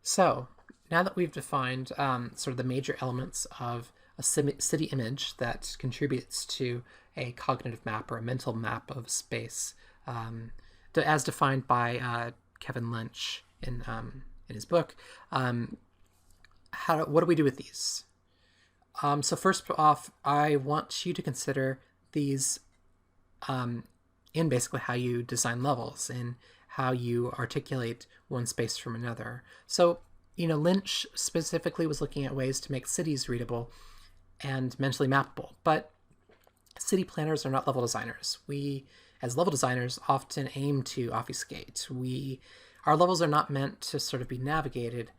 So now that we've defined sort of the major elements of a city image that contributes to a cognitive map or a mental map of space, as defined by Kevin Lynch in his book, what do we do with these? So first off, I want you to consider these in basically how you design levels and how you articulate one space from another. So, Lynch specifically was looking at ways to make cities readable and mentally mappable, but city planners are not level designers. We, as level designers, often aim to obfuscate. Our levels are not meant to sort of be navigated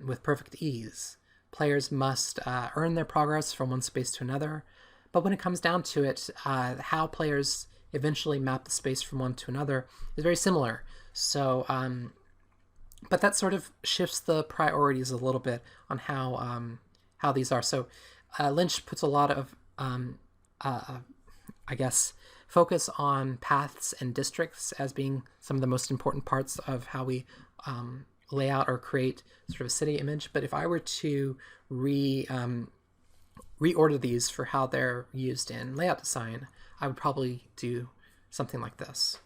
with perfect ease. Players must earn their progress from one space to another, but when it comes down to it, how players eventually map the space from one to another is very similar. So, but that sort of shifts the priorities a little bit on how these are. So, Lynch puts a lot of, I guess, focus on paths and districts as being some of the most important parts of how we lay out or create sort of a city image. But if I were to reorder these for how they're used in layout design, I would probably do something like this.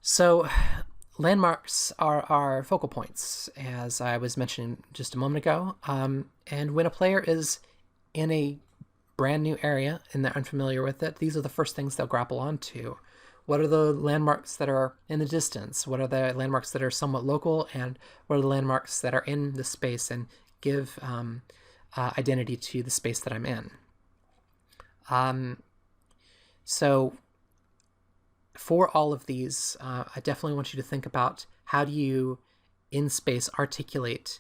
So landmarks are our focal points, as I was mentioning just a moment ago. And when a player is in a brand new area and they're unfamiliar with it, these are the first things they'll grapple onto. What are the landmarks that are in the distance? What are the landmarks that are somewhat local? And what are the landmarks that are in the space and give identity to the space that I'm in? So for all of these, I definitely want you to think about how do you, in space, articulate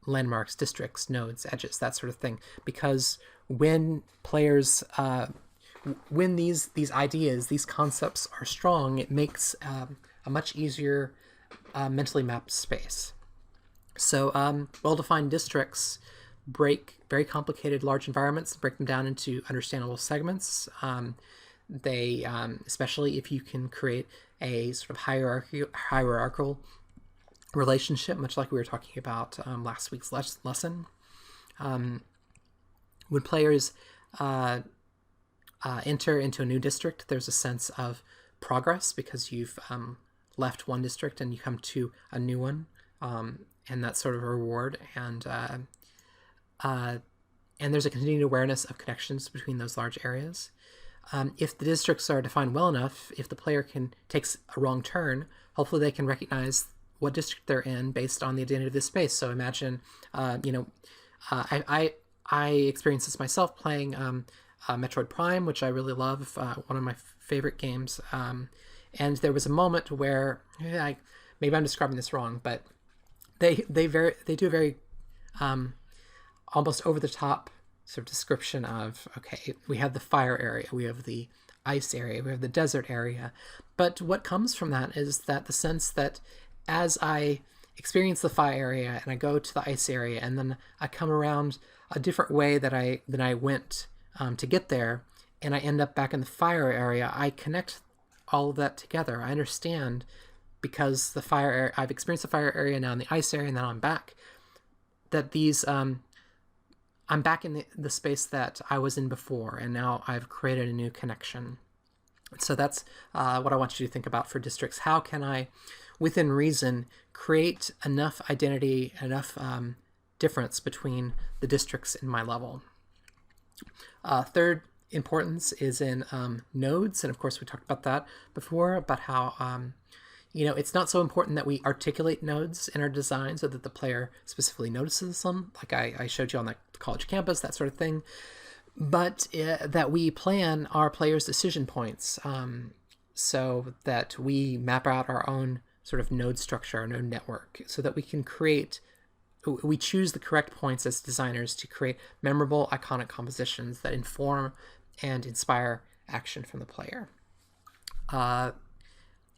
landmarks, districts, nodes, edges, that sort of thing. Because when players, when these ideas, these concepts are strong, it makes a much easier mentally mapped space. So well-defined districts break very complicated large environments, break them down into understandable segments. They, especially if you can create a sort of hierarchical relationship, much like we were talking about last week's lesson. When players enter into a new district, there's a sense of progress because you've left one district and you come to a new one, and that's sort of a reward. And there's a continued awareness of connections between those large areas. If the districts are defined well enough, if the player takes a wrong turn, hopefully they can recognize what district they're in based on the identity of this space. So imagine, I experienced this myself playing Metroid Prime, which I really love, one of my favorite games. And there was a moment where maybe I'm describing this wrong, but they do a very almost over the top sort of description of, okay, we have the fire area, we have the ice area, we have the desert area. But what comes from that is that the sense that as I experience the fire area and I go to the ice area and then I come around a different way than I went to get there, and I end up back in the fire area, I connect all of that together. I understand because I've experienced the fire area, now in the ice area, and then I'm back, that these I'm back in the space that I was in before, and now I've created a new connection. So that's what I want you to think about for districts. How can I, within reason, create enough identity, enough difference between the districts in my level? Third importance is in nodes, and of course we talked about that before, about how it's not so important that we articulate nodes in our design so that the player specifically notices them, like I showed you on the college campus, that sort of thing, but that we plan our players' decision points so that we map out our own sort of node structure, our node network, so that we choose the correct points as designers to create memorable, iconic compositions that inform and inspire action from the player.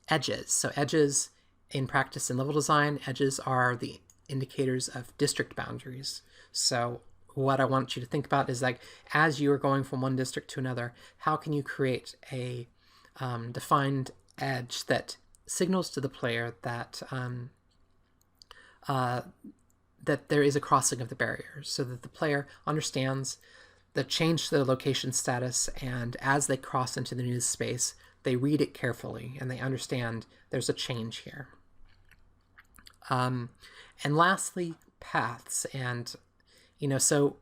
Edges. So edges in practice in level design, edges are the indicators of district boundaries. So what I want you to think about is, like, as you are going from one district to another, how can you create a defined edge that signals to the player that that there is a crossing of the barrier, so that the player understands the change to their location status, and as they cross into the new space, they read it carefully and they understand there's a change here. And lastly, paths. And so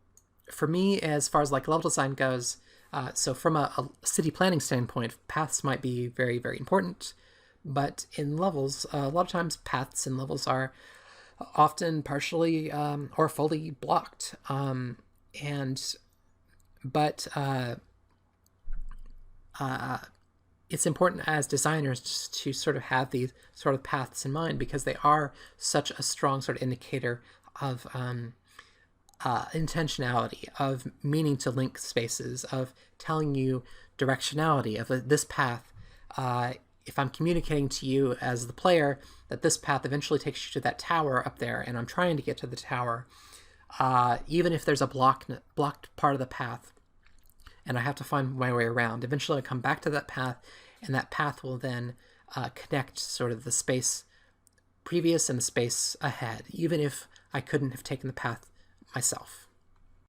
for me, as far as like level design goes, so from a city planning standpoint, paths might be very, very important. But in levels, a lot of times paths in levels are often partially or fully blocked. But it's important as designers to sort of have these sort of paths in mind, because they are such a strong sort of indicator of intentionality, of meaning to link spaces, of telling you directionality of this path. If I'm communicating to you as the player that this path eventually takes you to that tower up there, and I'm trying to get to the tower, even if there's a blocked part of the path, and I have to find my way around, eventually I come back to that path, and that path will then connect sort of the space previous and the space ahead, even if I couldn't have taken the path myself.